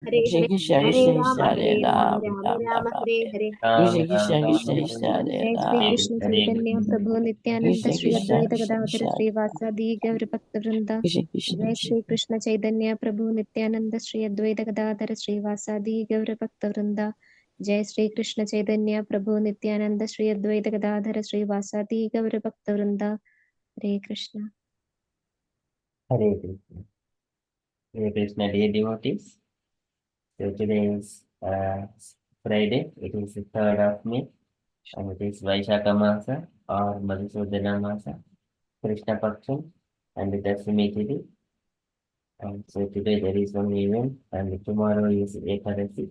Hare Krishna Hare, Krishna Hare Krishna Rama, Krishna Hare Hare Rama, Ram Rama Ram Ram Rama, Ram Hare Hare. Krishna Krishna Krishna Krishna Hare जय Shri Ram Krishna Chaitanya प्रभु Nityanand Krishna Shri Krishna अद्वैत Krishna Gadadhar Krishna श्रीवासादि गौर भक्त वृंदा। Krishna Krishna जय Krishna Shri Krishna Chaitanya प्रभु नित्यानंद श्री अद्वैत गदाधर श्रीवासादि गौर भक्त वृंदा। जय श्री कृष्ण चैतन्य प्रभु नित्यानंद श्री अद्वैत गदाधर श्रीवासादि गौर भक्त वृंदा। हरे Krishna. Hare Krishna. Hare Krishna, dear devotees. So today is Friday. It is the 3rd of May, and it is Vaishakha Masa or Madhusudana Masa, Krishna Paksham, and it has Tithi. And so today there is one event, and tomorrow is Ekadasi.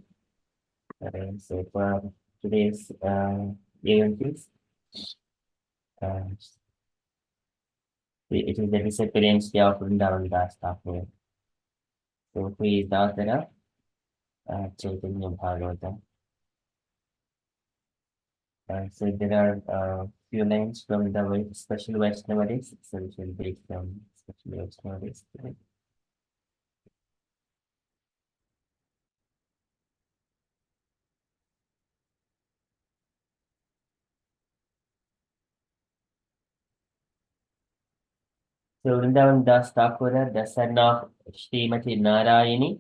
So for today's event is uh, it is the disappearance day of Vrindavan Das Thakur. So who is the author of Chaitanya Bhagavatam? So there are few lines from the special Vaishnava days, so we will take from special Vaishnava days today. So Vrindavan Das Thakura, the son of Srimati Narayani,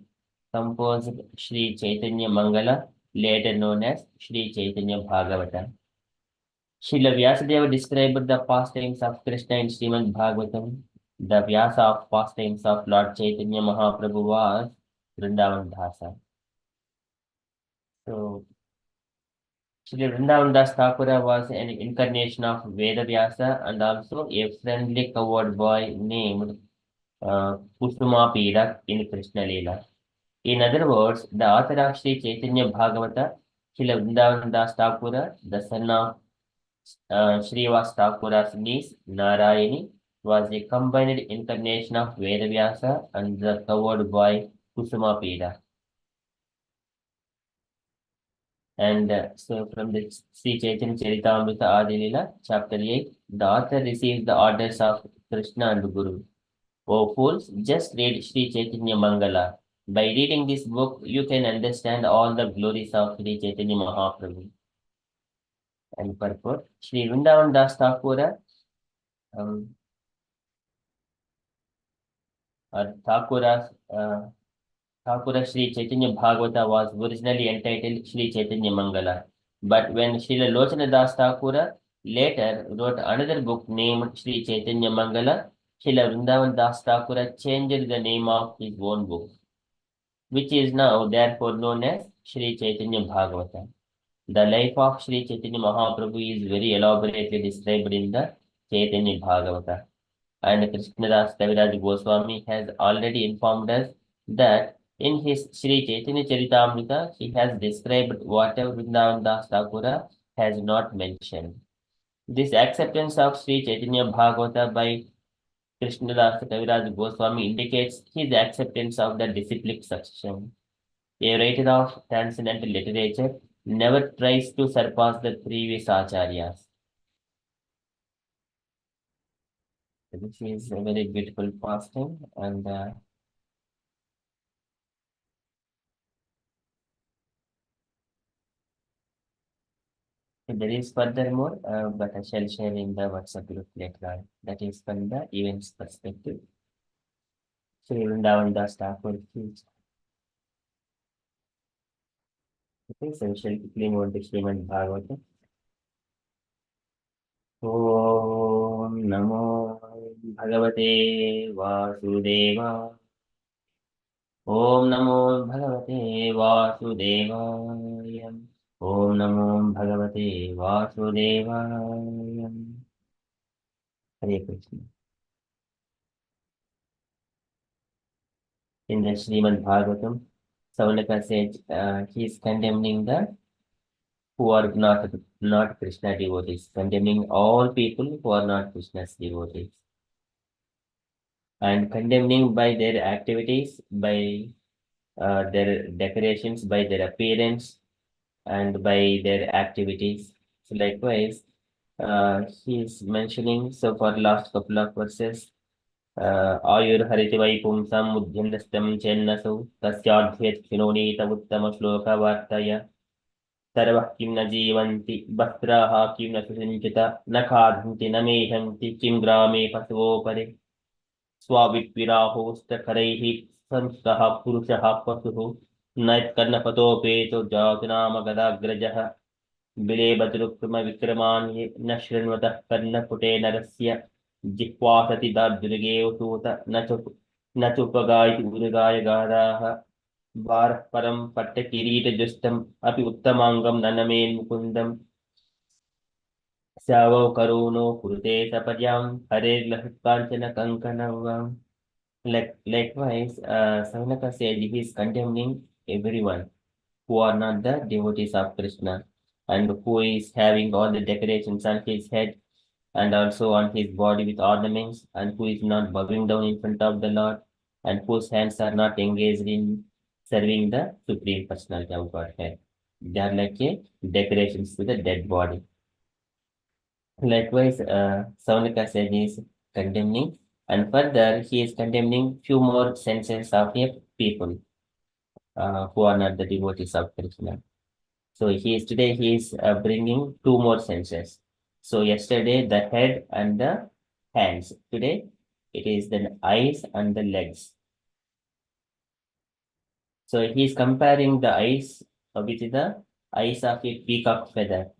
composed Sri Chaitanya Mangala, later known as Sri Chaitanya Bhagavatam. Srila Vyasadeva described the pastimes of Krishna in Srimad Bhagavatam. The Vyasa of pastimes of Lord Chaitanya Mahaprabhu was Vrindavan Dasa. So Shri Vrindavan Das Thakura was an incarnation of Vedavyasa and also a friendly coward boy named Kusuma Pida in Krishna Leela. In other words, the author of Sri Chaitanya Bhagavata, Shri Vrindavan Das Thakura, the son of Srivas Thakura's niece Narayani, was a combined incarnation of Vedavyasa and the coward boy Kusuma Pida. And so from the Sri Chaitanya Charitamrita Adilila, chapter 8, the author receives the orders of Krishna and Guru. O fools, just read Sri Chaitanya Mangala. By reading this book, you can understand all the glories of Sri Chaitanya Mahaprabhu. And purport, Sri Vrindavan Das Thakura, um, or Thakura Sri Chaitanya Bhagavata was originally entitled Sri Chaitanya Mangala. But when Srila Lochana Das Thakura later wrote another book named Sri Chaitanya Mangala, Srila Vrindavan Das Thakura changed the name of his own book, which is now therefore known as Sri Chaitanya Bhagavata. The life of Sri Chaitanya Mahaprabhu is very elaborately described in the Chaitanya Bhagavata. And Krishnadas Kaviraj Goswami has already informed us that in his Sri Chaitanya Charitamrita, he has described whatever Vrindavan Das Thakura has not mentioned. This acceptance of Sri Chaitanya Bhagavata by Krishnadas Kaviraj Goswami indicates his acceptance of the disciplic succession. A writer of transcendental literature never tries to surpass the previous acharyas. This is a very beautiful fasting, and there is furthermore, but I shall share in the WhatsApp group later on. That is from the events perspective. Sri Vrindavan Das Thakur feels. Okay, so we shall quickly move to Srimad Bhagavatam. Om Namo Bhagavate Vasudeva. Om Namo Bhagavate Vasudevaya. Om Namo Bhagavate Vasudevaya. Hare Krishna. In the Srimad Bhagavatam, Savalaka said he is condemning the who are not Krishna devotees, condemning all people who are not Krishna's devotees, and condemning by their activities, by their decorations, by their appearance, and by their activities. So likewise, he is mentioning, so for last couple of verses, आयुर्हरिति वै पुंसम् उद्यन्नस्तं चेन्नसौ तस्याध्येत्क्षिणोनीत उत्तमश्लोकवार्तय सर्वः किं न जीवन्ति वस्त्राः किं न सुसिञ्चित न खादन्ति न मेहन्ति किं ग्रामे पशवोपरि स्वाविप्राहोस्तखरैः संस्तः पुरुषः पशुः नैत्कर्णपतोपेतो जातु गदाग्रजः बिलेबद्रुक्रमविक्रमान्ये न शृण्वतः कर्णपुटे नरस्य जिह्वासति दार्दुर्गेव सूत न चोपगायति उदगाय गादाः वारः परं पट्टकिरीटजुष्टम् अपि उत्तमाङ्गं ननमेन् मुकुन्दम् स्यावौ करुणो कुरुते सपर्यां हरेर्लः काञ्चन कङ्कणवाम्. Likewise, Saunaka said he is condemning everyone who are not the devotees of Krishna and who is having all the decorations on his head and also on his body with ornaments and who is not bowing down in front of the Lord and whose hands are not engaged in serving the Supreme Personality of Godhead. They are like a decorations to the dead body. Likewise, Saunaka said he is condemning, and further he is condemning few more senses of a people who are not the devotees of Krishna. So he is bringing two more senses. So yesterday the head and the hands. Today it is the eyes and the legs. So he is comparing the eyes with the eyes of a peacock feather,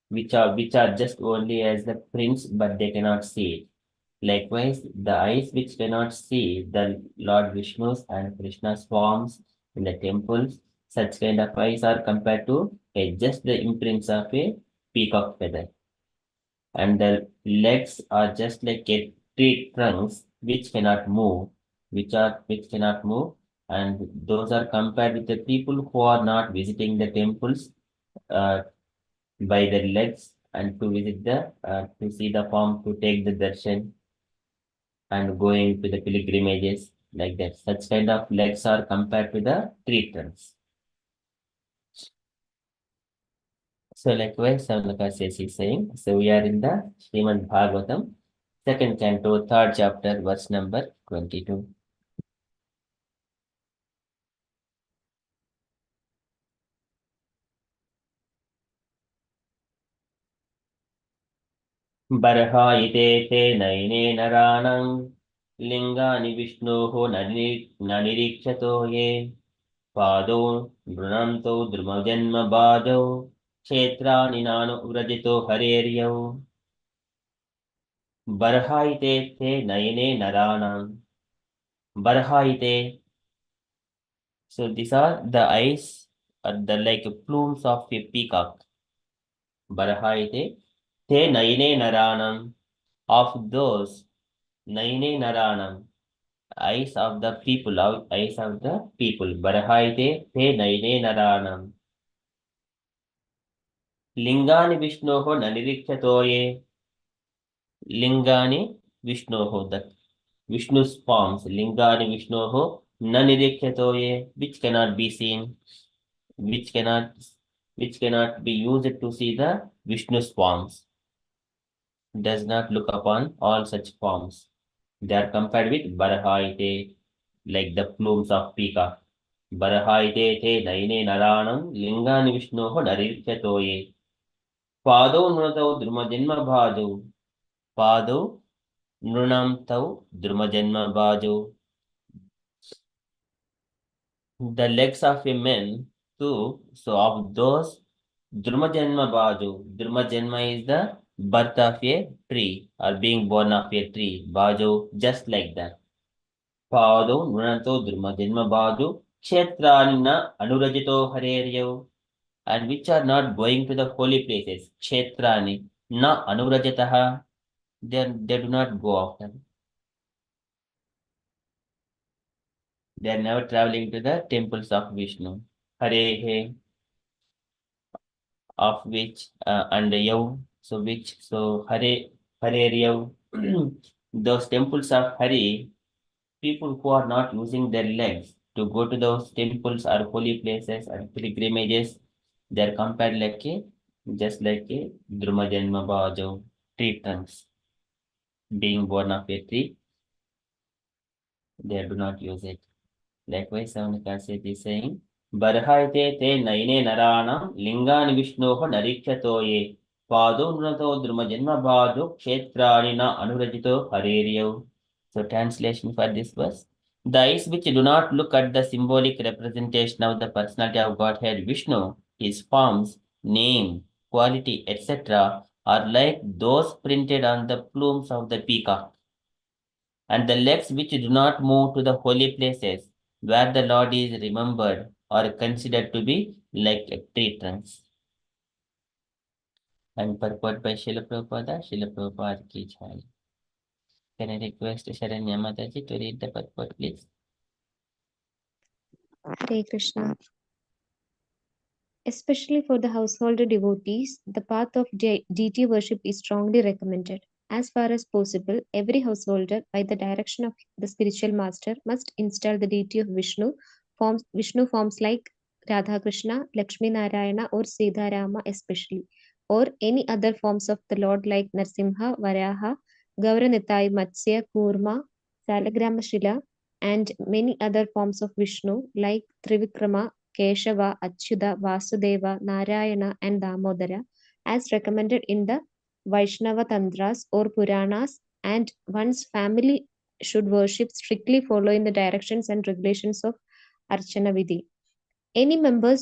which are just only as the prints, but they cannot see it. Likewise, the eyes which cannot see the Lord Vishnu's and Krishna's forms in the temples, such kind of eyes are compared to just the imprints of a peacock feather. And the legs are just like a tree trunks which cannot move, which cannot move, and those are compared with the people who are not visiting the temples uh, by their legs and to visit the to see the form to take the darshan and going to the pilgrimages like that. Such kind of legs are compared to the tree trunks. So likewise, Samlaka says he's saying, so we are in the Srimad Bhagavatam, second canto, third chapter, verse number 22. बर्हायिते ते नयने नराणां लिङ्गानि विष्णोः न निरीक्षतो ये पादौ नृणन्तो द्रुमजन्मबाधौ क्षेत्राणि नानुव्रजितो हरेर्यौ बर्हायिते ते नयने नराणां बर्हायिते. So these are the eyes are the like plumes of a peacock. Barahaite te naine naranam, of those naine naranam, eyes of the people, eyes of the people. Barahaite te naine naranam. Lingani Vishnoho nanirikhyatoye. Lingani Vishnoho, the Vishnu's forms. Lingani Vishnoho nanirikhyatoye, which cannot be seen, which cannot which cannot be used to see the Vishnu's forms, does not look upon all such forms. They are compared with Barahaite, like the plumes of peacock. Barahaite te naine naranam lingani Vishnoho narirkyatoye. Pado nunatau drumajanma bhajau. Pado nunam tau drumajanma bhajau. The legs of a man too, so of those Druma Baju. Druma is the birth of a tree or being born of a tree. Baju, just like that. Pado Nunato Druma Baju. Kshetrani na Anurajito Hareryo. And which are not going to the holy places. Kshetrani na Anurajataha. They do not go often. They are never traveling to the temples of Vishnu. Hare of which and Yav, so which so Hare Yav, those temples of Hari, people who are not using their legs to go to those temples or holy places and pilgrimages, they are compared like a just like a Drumajanma Bhajav, tree trunks being born of a tree. They do not use it. Likewise, 7th passage is saying, Barhaite te naine narana lingani vishnoho narikyato ye padunato druma janma bhadu kshetrani na anurajito haririyav. So, translation for this verse. The eyes which do not look at the symbolic representation of the personality of Godhead Vishnu, his forms, name, quality, etc., are like those printed on the plumes of the peacock, and the legs which do not move to the holy places where the Lord is remembered are considered to be like tree trunks. And purport by Srila Prabhupada, Srila Prabhupada ki jai. Can I request Sharanya Mataji to read the purport, please? Hare Krishna. Especially for the householder devotees, the path of deity worship is strongly recommended. As far as possible, every householder, by the direction of the spiritual master, must install the deity of Vishnu forms like Radha Krishna, Lakshmi Narayana, or Siddharama especially, or any other forms of the Lord like Narsimha, Varaha, Gauranitai, Matsya, Kurma, Salagrama Shila, and many other forms of Vishnu like Trivikrama, Keshava, Achyuta, Vasudeva, Narayana, and Damodara, as recommended in the Vaishnava Tantras or Puranas, and one's family should worship strictly following the directions and regulations of Archana Vidhi. Any member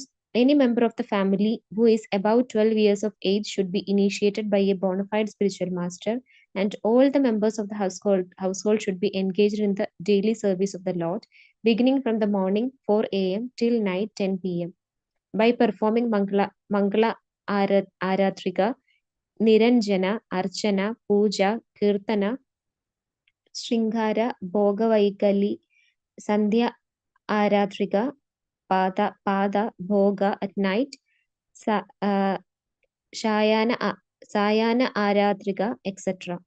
of the family who is above 12 years of age should be initiated by a bona fide spiritual master, and all the members of the household should be engaged in the daily service of the Lord, beginning from the morning 4 a.m. till night 10 p.m. by performing Mangala Aratrika, Niranjana, Archana, Puja, Kirtana, Shringara, Bhogavaikali, Sandhya Aratrika, Pada, Bhoga at night, Shayana Aratrika, etc.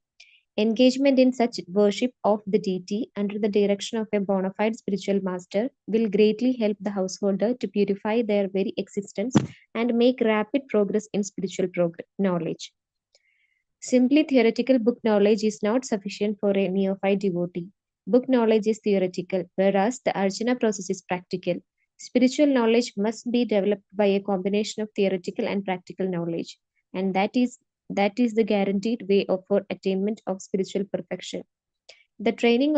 Engagement in such worship of the deity under the direction of a bona fide spiritual master will greatly help the householder to purify their very existence and make rapid progress in spiritual knowledge. Simply theoretical book knowledge is not sufficient for a neophyte devotee. Book knowledge is theoretical, whereas the Archana process is practical. Spiritual knowledge must be developed by a combination of theoretical and practical knowledge, and that is the guaranteed way for attainment of spiritual perfection. The training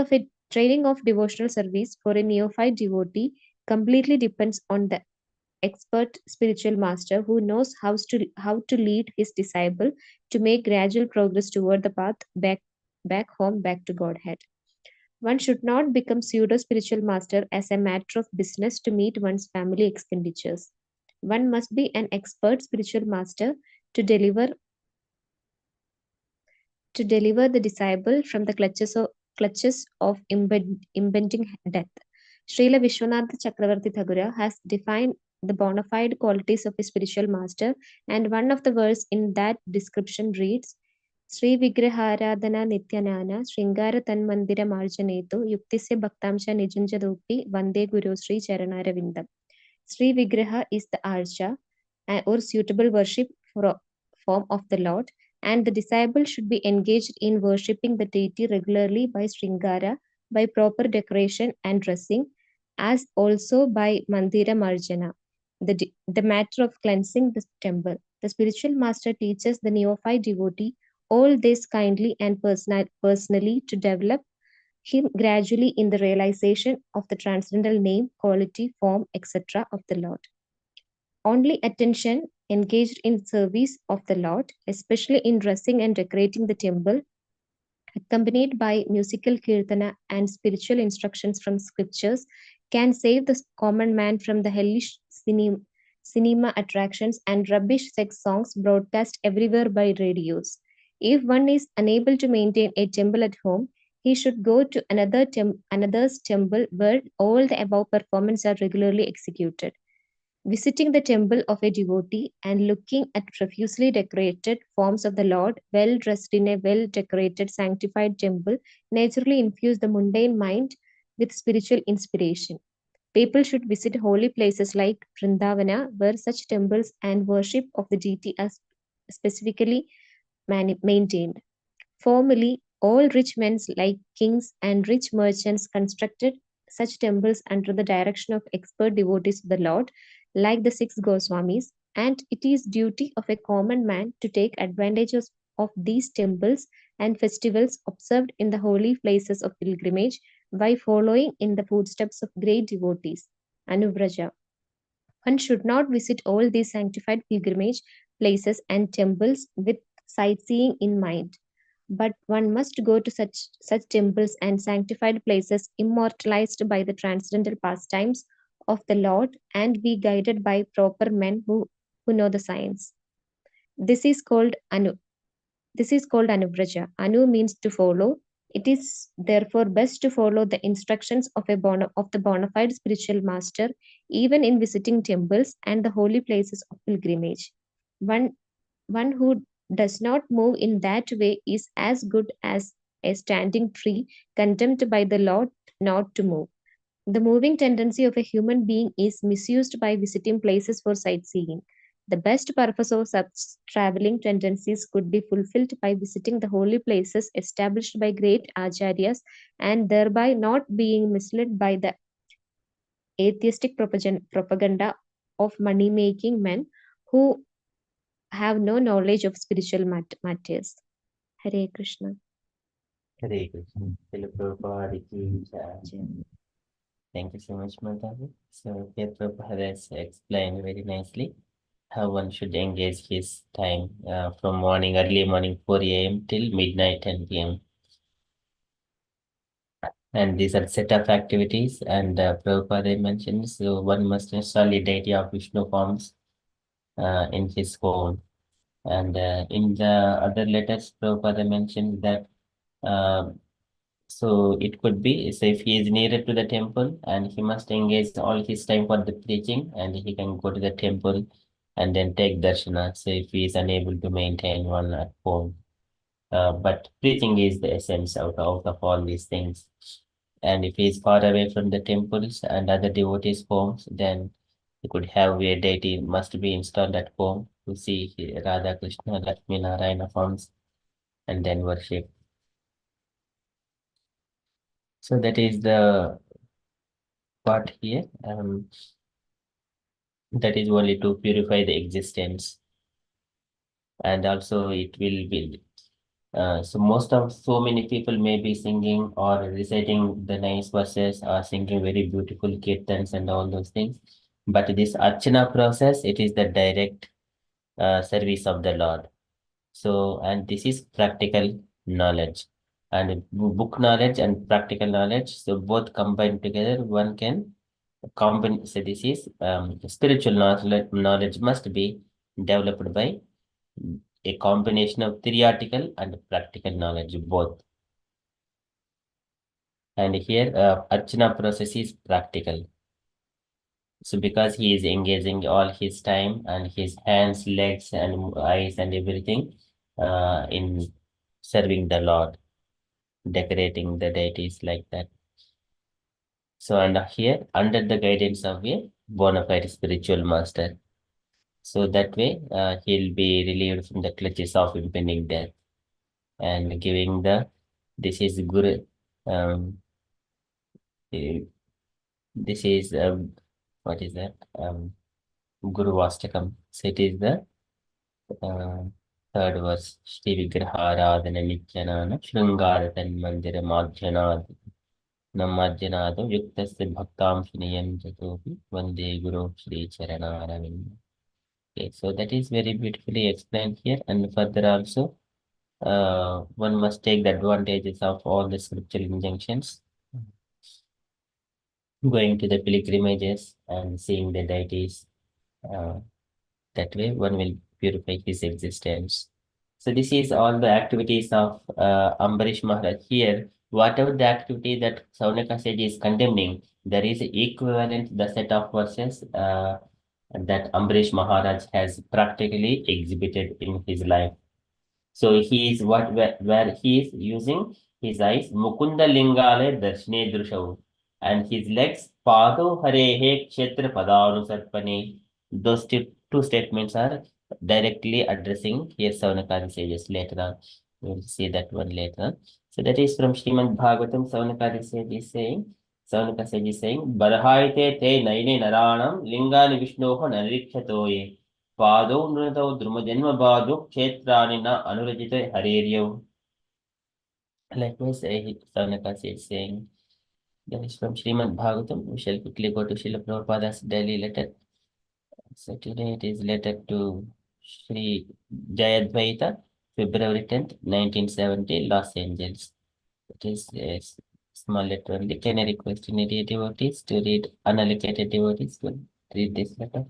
of devotional service for a neophyte devotee completely depends on the expert spiritual master who knows how to lead his disciple to make gradual progress toward the path back home, back to Godhead. One should not become pseudo spiritual master as a matter of business to meet one's family expenditures. One must be an expert spiritual master to deliver the disciple from the clutches of impending death. Srila Vishwanath Chakravarti Thagura has defined the bona fide qualities of a spiritual master, and one of the verses in that description reads, Sri Vigraharadhana Nityanana Sringara Tanmandira Marjanetu Yuktisya Bhaktamsha Nijunjadopi Vande Guru Sri Charanara Sri Vigraha is the archa or suitable worship form of the Lord, and the disciple should be engaged in worshipping the deity regularly by Sringara, by proper decoration and dressing, as also by Mandira Marjana, the matter of cleansing the temple. The spiritual master teaches the neophyte devotee all this kindly and personally to develop him gradually in the realization of the transcendental name, quality, form, etc. of the Lord. Only attention engaged in service of the Lord, especially in dressing and decorating the temple, accompanied by musical kirtana and spiritual instructions from scriptures, can save the common man from the hellish cinema attractions and rubbish sex songs broadcast everywhere by radios. If one is unable to maintain a temple at home, he should go to another's temple where all the above performances are regularly executed. Visiting the temple of a devotee and looking at profusely decorated forms of the Lord, well dressed in a well decorated, sanctified temple, naturally infuse the mundane mind with spiritual inspiration. People should visit holy places like Vrindavana, where such temples and worship of the deity are specifically maintained. Formerly, All rich men, like kings and rich merchants, constructed such temples under the direction of expert devotees of the Lord, like the six Goswamis, and it is duty of a common man to take advantage of these temples and festivals observed in the holy places of pilgrimage by following in the footsteps of great devotees. Anubraja. One should not visit all these sanctified pilgrimage places and temples with sightseeing in mind, but one must go to such temples and sanctified places immortalized by the transcendental pastimes of the Lord and be guided by proper men who know the science. This is called Anubraja. Anu means to follow. It is therefore best to follow the instructions of the bona fide spiritual master, even in visiting temples and the holy places of pilgrimage. One, one who does not move in that way is as good as a standing tree condemned by the Lord not to move. The moving tendency of a human being is misused by visiting places for sightseeing. The best purpose of such traveling tendencies could be fulfilled by visiting the holy places established by great acharyas and thereby not being misled by the atheistic propaganda of money making men who have no knowledge of spiritual matters. Hare Krishna. Hare Krishna. Srila Prabhupada ki jai. Jai. Thank you so much, Madhavi. So here Prabhupada has explained very nicely how one should engage his time from morning, early morning 4 a.m. till midnight 10 p.m. And these are set of activities, and Prabhupada mentions so one must install a deity of Vishnu forms in his home. And in the other letters, Prabhupada mentioned that so it could be so if he is nearer to the temple and he must engage all his time for the preaching, and he can go to the temple and then take darshana. So if he is unable to maintain one at home. But preaching is the essence out of all these things. And if he is far away from the temples and other devotees' homes, then he could have a deity must be installed at home to see Radha Krishna, Lakshmi Narayana forms and then worship. So that is the part here. That is only to purify the existence, and also it will be so many people may be singing or reciting the nice verses or singing very beautiful kirtans and all those things. But this archana process, it is the direct service of the Lord. So, and this is practical knowledge, and book knowledge and practical knowledge. So both combined together, one can combine. So this is spiritual knowledge must be developed by a combination of theoretical and practical knowledge both. And here, Archana process is practical. So because he is engaging all his time and his hands, legs, and eyes and everything in serving the Lord, decorating the deities like that. So and here, under the guidance of a bona fide spiritual master. So that way, he'll be relieved from the clutches of impending death and giving this is Guru. Eh, this is what is that? Guru Vastakam. So it is the uh, third verse. Shri Vigraharadhana Nityanana Shrungara Mandir Madhyanad Namadhyanado Yuktasya Bhaktam Shiniyam Jatopi Vande Guru Shri Charanaravinda. Okay, so that is very beautifully explained here, and further also one must take the advantages of all the scriptural injunctions, going to the pilgrimages and seeing the deities. Uh, that way, one will purify his existence. So this is all the activities of Ambarish Maharaj. Here, whatever the activity that Saunaka said is condemning, there is equivalent the set of verses that Ambarish Maharaj has practically exhibited in his life. So he is where he is using his eyes Mukunda Lingale Darshne Drushav, and his legs Pado Harehe Kshetra Padanusarpane. Those two statements are directly addressing here Savanakari sages later on. We will see that one later. So that is from Srimad Bhagavatam. Savanaka sage is saying, Barhaite te naine naranam lingani vishnoho narikshatoye pado nruto drumajanma badu kshetrani na anurajite hariryo. Likewise, Savanaka sage is saying, that is from Srimad Bhagavatam. We shall quickly go to Srila Prabhupada's daily letter. So today it is letter to Sri Jayadvaita, February 10th, 1970, Los Angeles. It is a small letter only. Can I request any devotees to read, unallocated devotees to read this letter?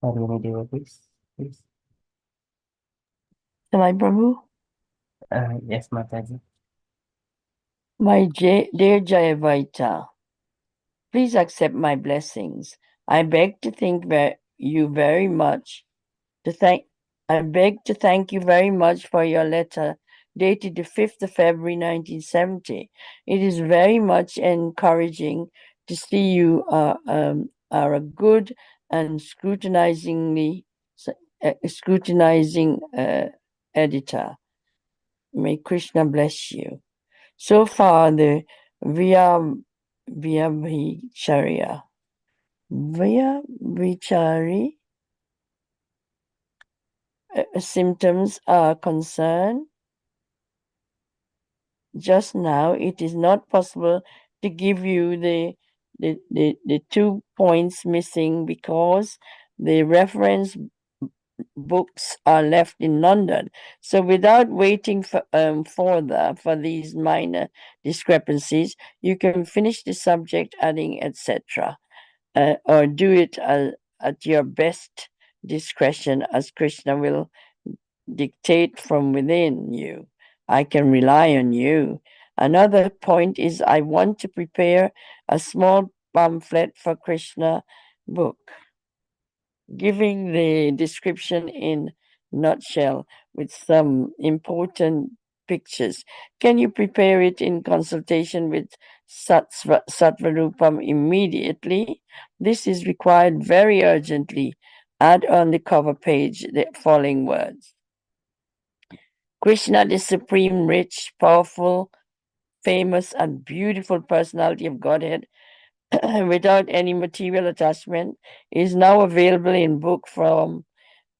Are there any devotees, please? Shall I, Prabhu? Yes, Mataji. My dear Jayavaita, please accept my blessings. I beg to thank you very much. I beg to thank you very much for your letter dated the 5th of February 1970. It is very much encouraging to see you are a good and scrutinizing editor. May Krishna bless you. So far, the Vyabhicharya, Vyabhichari symptoms are concerned. Just now, it is not possible to give you the 2 points missing because the reference books are left in London. So without waiting for these minor discrepancies, you can finish the subject adding etc. Or do it at your best discretion as Krishna will dictate from within you. I can rely on you. Another point is I want to prepare a small pamphlet for Krishna book, giving the description in nutshell with some important pictures. Can you prepare it in consultation with Sattvarupam immediately? This is required very urgently. Add on the cover page the following words. Krishna, the supreme, rich, powerful, famous, and beautiful personality of Godhead, without any material attachment, is now available in book from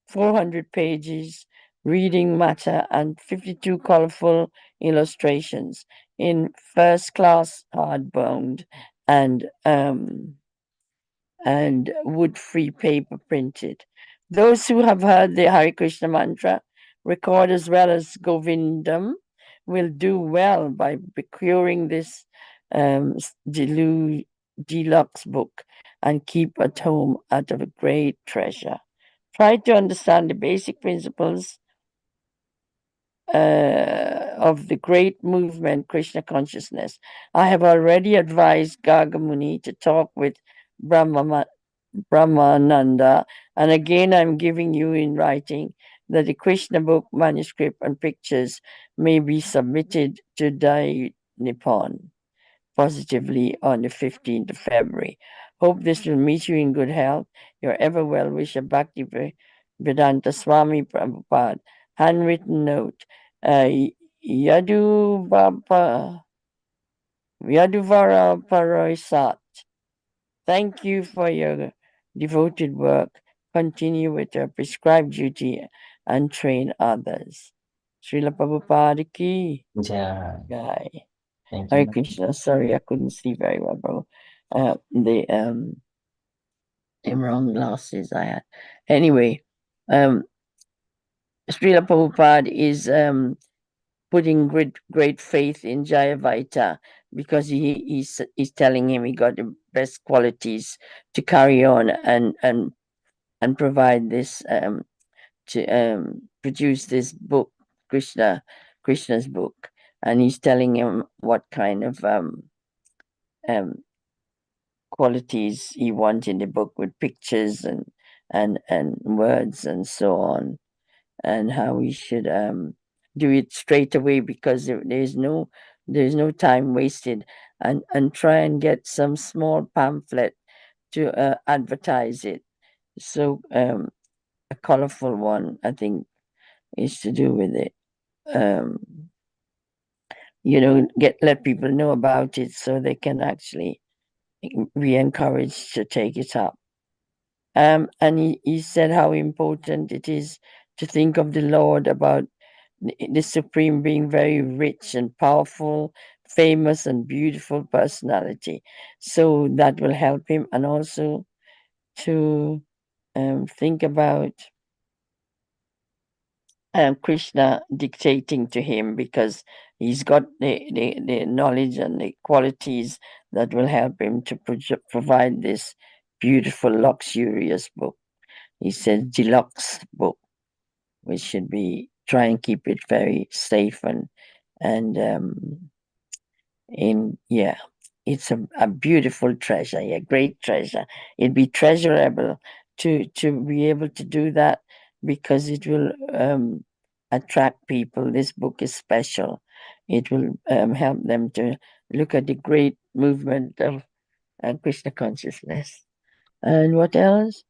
400 pages, reading matter, and 52 colorful illustrations in first class hardbound and wood-free paper printed. Those who have heard the Hare Krishna mantra, record as well as Govindam, will do well by procuring this deluxe book and keep at home out of a great treasure. Try to understand the basic principles of the great movement, Krishna consciousness. I have already advised Gagamuni to talk with Brahmananda, and again I'm giving you in writing that the Krishna book manuscript and pictures may be submitted to Dai Nippon positively on the 15th of February. Hope this will meet you in good health. Your ever well wisher Bhakti Vedanta Swami Prabhupada. Handwritten note. Yaduvara Parasat. Thank you for your devoted work. Continue with your prescribed duty and train others. Srila Prabhupada ki Jai. jai. Thank Hare you. Krishna. Sorry, I couldn't see very well, bro. The wrong glasses I had. Anyway, Srila Prabhupada is putting great faith in Jayavaita because he's telling him he got the best qualities to carry on and provide this to produce this book, Krishna's book, and he's telling him what kind of qualities he wants in the book with pictures and words and so on. and how we should do it straight away, because there's no time wasted, and try and get some small pamphlet to advertise it. So a colorful one, I think, is to do with it. Let people know about it so they can actually be encouraged to take it up. And he said how important it is to think of the Lord, about the Supreme being very rich and powerful, famous and beautiful personality. So that will help him, and also to think about Krishna dictating to him, because he's got the knowledge and the qualities that will help him to provide this beautiful, luxurious book. He says deluxe book. We should be try and keep it very safe and it's a beautiful treasure, a great treasure. It'd be treasurable to be able to do that, because it will attract people. This book is special. It will help them to look at the great movement of Krishna consciousness. And what else?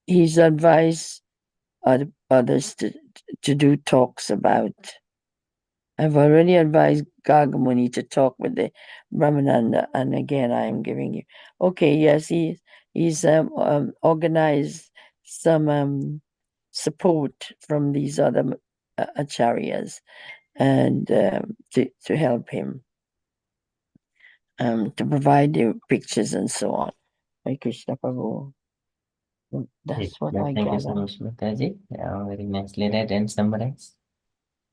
He's advised others to do talks about. I've already advised Gagamuni to talk with the Brahmananda, and again I am giving you. Okay, yes, he's organized some support from these other acharyas, and to help him, to provide the pictures and so on. Hare Krishna Prabhu. That's what I Thank you gather. so much, Mataji. Very nicely read and summarized.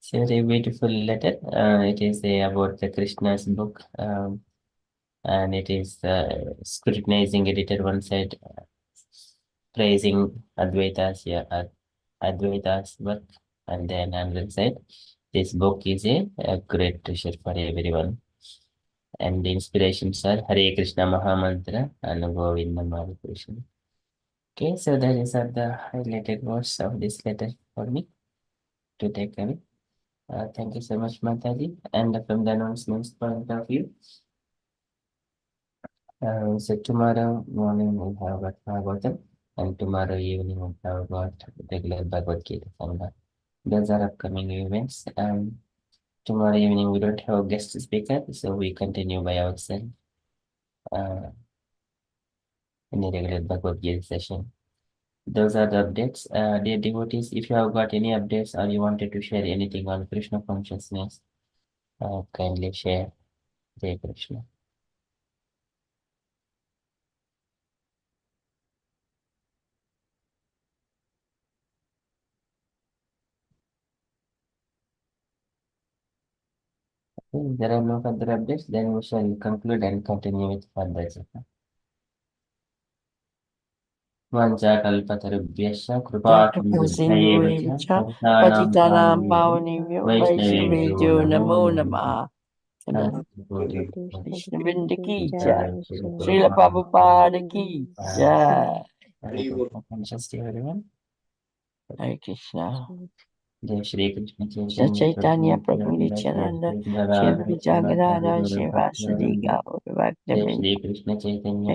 It's a very beautiful letter. It is about the Krishna's book, and it is scrutinizing editor one side, praising Advaita's work, and then another side, this book is a great treasure for everyone. And the inspirations are Hare Krishna Mahamantra and Govinda Krishna. Okay, so that is the highlighted words of this letter for me to take away. Thank you so much, Mataji. And from the announcements point of view, so tomorrow morning we have got Bhagavatam, and tomorrow evening we have got regular Bhagavad Gita. And those are upcoming events. Tomorrow evening we don't have a guest speaker, so we continue by ourselves in the regular Bhagavad Gita session. Those are the updates. Dear devotees, if you have got any updates or you wanted to share anything on Krishna consciousness, kindly share. Jai Krishna. If there are no further updates, then we shall conclude and continue with further chapter. Vanchakalpatarubhyasya कृपासिन्धुभ्यश्च पतितानां Patitanam वैष्णवेभ्यो Vaishnavedyo नमो Namo नमः. Nama. Krishna Krishna Vrinda ki Jai jai. Shri Srila Prabhupada ki jai. Conscious everyone. Hare Krishna. Jai Shri Krishna Krishna Chaitanya Chaitanya Prabhu Prabhu Nityananda Shri Nityananda Jagadada Shri Vasadi Gaur Jai Bhaktivinoda Shri Krishna Chaitanya